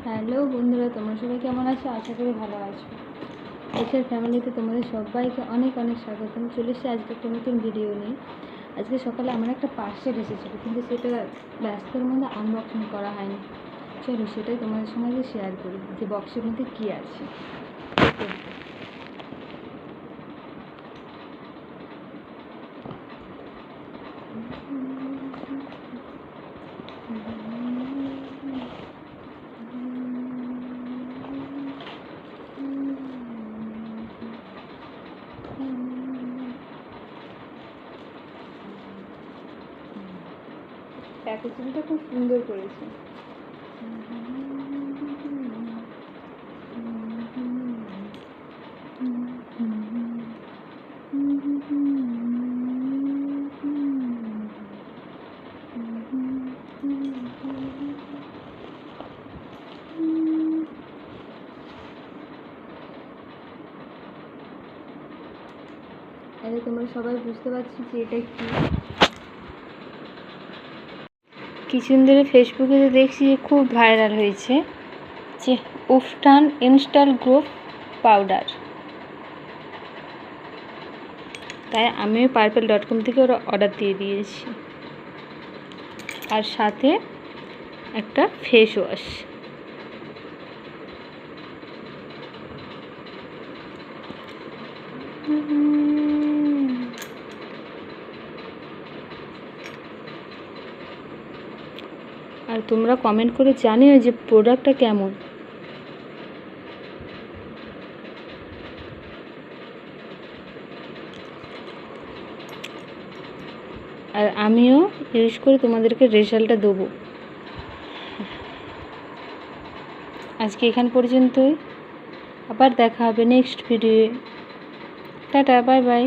Hello বন্ধুরা, তোমরা সবাই কেমন আছো? আশা করি ভালো আছো। এসআর ফ্যামিলিতে তোমাদের সবাইকে অনেক অনেক স্বাগতম। চলে এসেছি আজকে একটা নতুন ভিডিও নিয়ে। আজকে সকালে আমার একটা পার্সেল এসেছিলো, কিন্তু সেটা ব্যস্তর মধ্যে আনবক্সিং করা হয়নি। চলো সেটাই তোমাদের সঙ্গে শেয়ার করি যে বক্সের মধ্যে কী আছে। প্যাকেজিংটা খুব সুন্দর করেছে। আরে তোমরা সবাই বুঝতে পারছি যে এটা কি। কিছুদিন ধরে ফেসবুকে দেখছি যে খুব ভাইরাল হয়েছে যে উফটান ইনস্ট্যান্ট গ্রোথ পাউডার। তাই আমিও পার্পল.com থেকে ওরা অর্ডার দিয়ে দিয়েছি, আর সাথে একটা ফেস ওয়াশ। আর তোমরা কমেন্ট করে জানিও যে প্রোডাক্টটা কেমন। আর আমিও ইউজ করে তোমাদেরকে রেজাল্টটা দেবো। আজকে এখান পর্যন্তই, আবার দেখা হবে নেক্সট ভিডিওয়ে। Tata, bye by.